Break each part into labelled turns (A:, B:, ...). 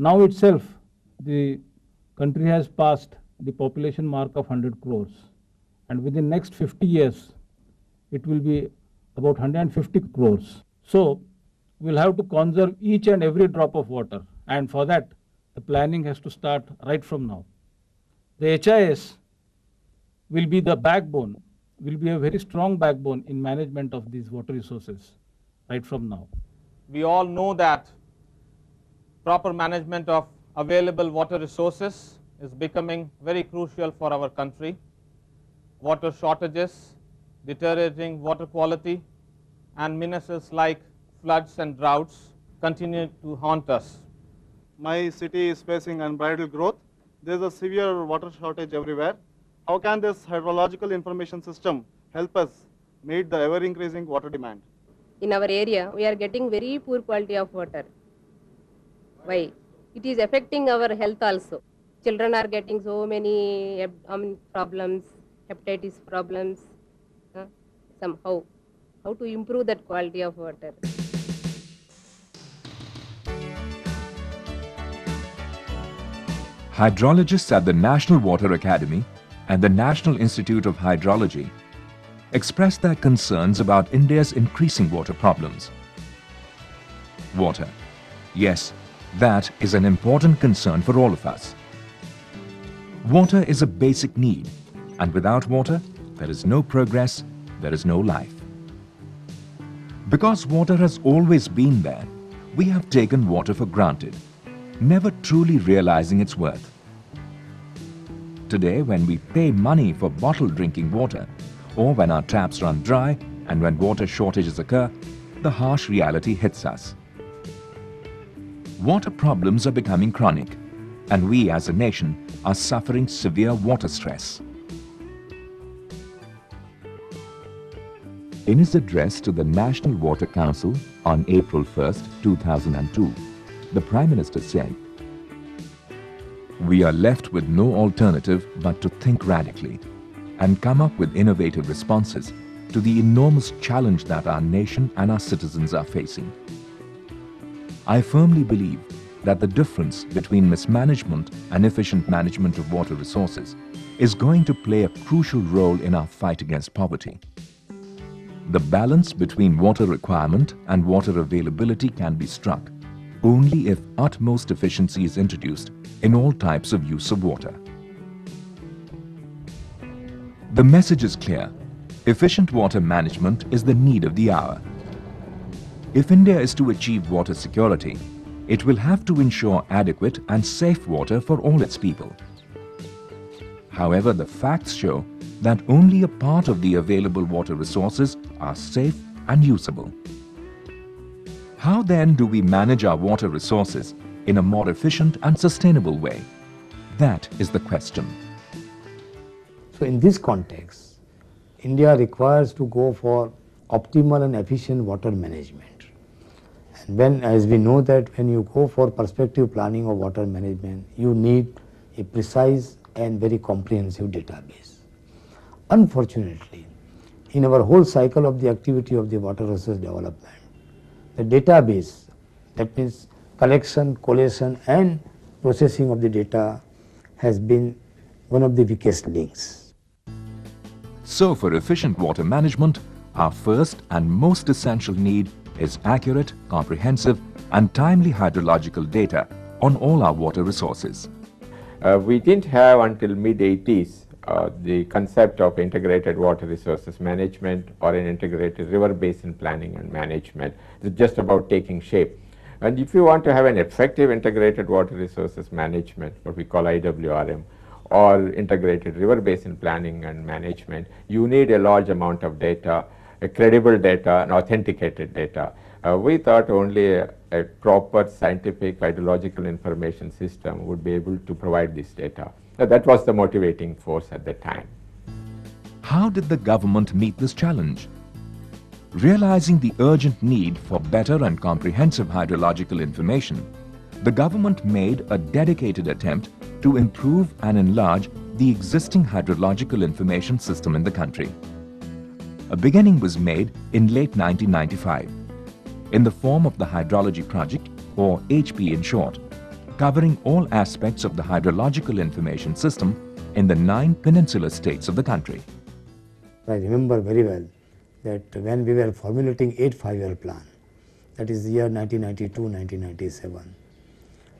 A: Now itself, the country has passed the population mark of 100 crores. And within next 50 years, it will be about 150 crores. So we'll have to conserve each and every drop of water. And for that, the planning has to start right from now. The HIS will be the backbone, will be a very strong backbone in management of these water resources right from now.
B: We all know that proper management of available water resources is becoming very crucial for our country. Water shortages, deteriorating water quality, and menaces like floods and droughts continue to haunt us.
C: My city is facing unbridled growth. There is a severe water shortage everywhere. How can this hydrological information system help us meet the ever-increasing water demand?
D: In our area, we are getting very poor quality of water. Why? It is affecting our health also. Children are getting so many problems, hepatitis problems. Somehow, how to improve that quality of water?
E: Hydrologists at the National Water Academy and the National Institute of Hydrology expressed their concerns about India's increasing water problems. Water. Yes, that is an important concern for all of us. Water is a basic need, and without water, there is no progress, there is no life. Because water has always been there, we have taken water for granted, never truly realizing its worth. Today, when we pay money for bottled drinking water, or when our taps run dry and when water shortages occur, the harsh reality hits us. Water problems are becoming chronic, and we as a nation are suffering severe water stress. In his address to the National Water Council on April 1st, 2002, the Prime Minister said, "We are left with no alternative but to think radically and come up with innovative responses to the enormous challenge that our nation and our citizens are facing. I firmly believe that the difference between mismanagement and efficient management of water resources is going to play a crucial role in our fight against poverty. The balance between water requirement and water availability can be struck only if utmost efficiency is introduced in all types of use of water." The message is clear. Efficient water management is the need of the hour. If India is to achieve water security, it will have to ensure adequate and safe water for all its people. However, the facts show that only a part of the available water resources are safe and usable. How then do we manage our water resources in a more efficient and sustainable way? That is the question.
F: So in this context, India requires to go for optimal and efficient water management. And when, as we know that when you go for prospective planning of water management, you need a precise and very comprehensive database. Unfortunately, in our whole cycle of the activity of the water resource development, the database, that means collection, collation and processing of the data, has been one of the weakest links.
E: So for efficient water management, our first and most essential need is accurate, comprehensive and timely hydrological data on all our water resources.
G: We didn't have until mid-80s the concept of integrated water resources management or an integrated river basin planning and management. It's just about taking shape. And if you want to have an effective integrated water resources management, what we call IWRM, or integrated river basin planning and management, you need a large amount of data, a credible data and authenticated data. We thought only a proper scientific hydrological information system would be able to provide this data. That was the motivating force at the time.
E: How did the government meet this challenge? Realizing the urgent need for better and comprehensive hydrological information, the government made a dedicated attempt to improve and enlarge the existing hydrological information system in the country. A beginning was made in late 1995 in the form of the Hydrology Project, or HP in short, covering all aspects of the hydrological information system in the 9 peninsular states of the country.
F: I remember very well that when we were formulating 8 5-year plan, that is the year 1992-1997,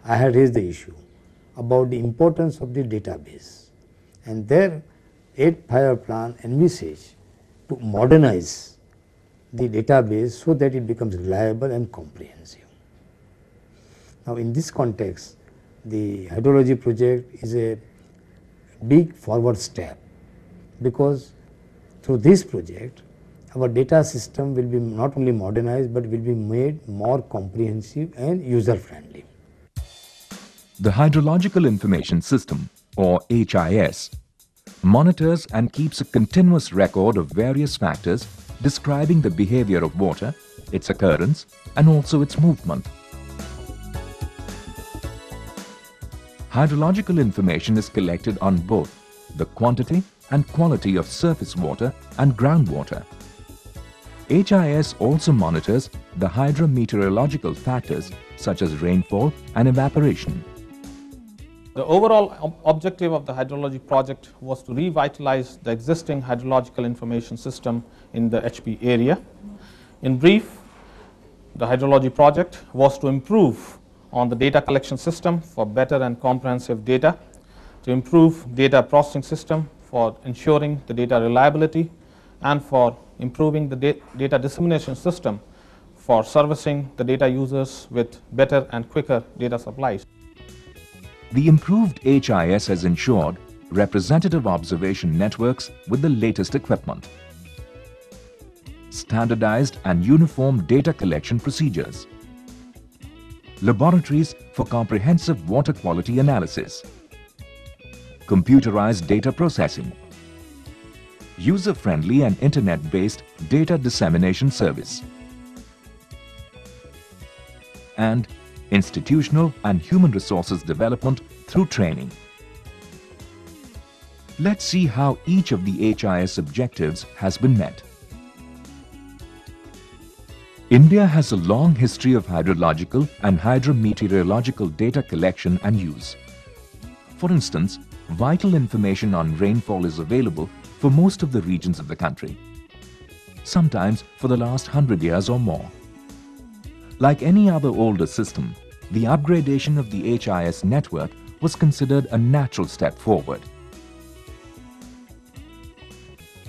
F: I had raised the issue about the importance of the database, and their 8 5-year plan envisaged to modernize the database so that it becomes reliable and comprehensive. Now, in this context, the hydrology project is a big forward step, because through this project our data system will be not only modernized but will be made more comprehensive and user friendly.
E: The Hydrological Information System, or HIS, monitors and keeps a continuous record of various factors describing the behavior of water, its occurrence, and also its movement. Hydrological information is collected on both the quantity and quality of surface water and groundwater. HIS also monitors the hydrometeorological factors such as rainfall and evaporation.
B: The overall objective of the hydrology project was to revitalize the existing hydrological information system in the HP area. In brief, the hydrology project was to improve on the data collection system for better and comprehensive data, to improve data processing system for ensuring the data reliability, and for improving the data dissemination system for servicing the data users with better and quicker data supplies.
E: The improved HIS has ensured representative observation networks with the latest equipment, standardized and uniform data collection procedures, laboratories for comprehensive water quality analysis, computerized data processing, user-friendly and internet-based data dissemination service, and institutional and human resources development through training. Let's see how each of the HIS objectives has been met. India has a long history of hydrological and hydrometeorological data collection and use. For instance, vital information on rainfall is available for most of the regions of the country, sometimes for the last 100 years or more. Like any other older system, the upgradation of the HIS network was considered a natural step forward.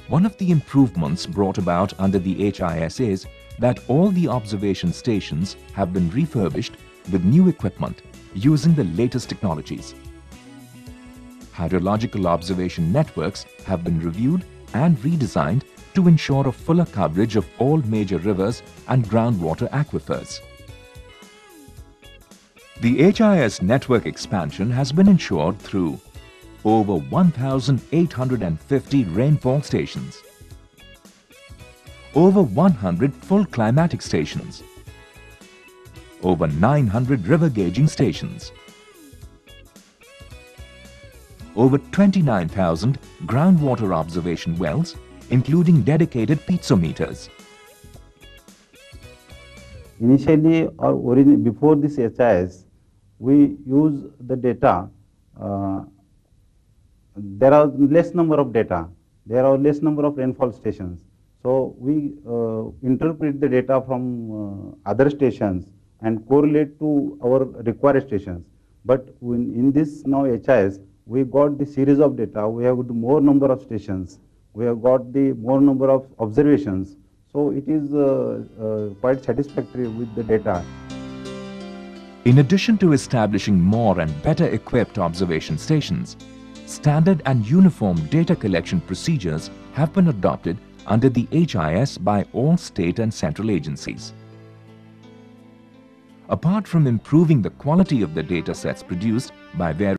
E: One of the improvements brought about under the HIS is that all the observation stations have been refurbished with new equipment using the latest technologies. Hydrological observation networks have been reviewed and redesigned to ensure a fuller coverage of all major rivers and groundwater aquifers. The HIS network expansion has been ensured through over 1,850 rainfall stations, over 100 full climatic stations, over 900 river gauging stations, over 29,000 groundwater observation wells, including dedicated piezometers.
H: Initially or before this HIS, we use the data. There are less number of data. There are less number of rainfall stations. So we interpret the data from other stations and correlate to our required stations. But in this now HIS, we got the series of data. We have the more number of stations. We have got the more number of observations. So it is quite satisfactory with the data.
E: In addition to establishing more and better equipped observation stations, standard and uniform data collection procedures have been adopted under the HIS by all state and central agencies. Apart from improving the quality of the data sets produced by various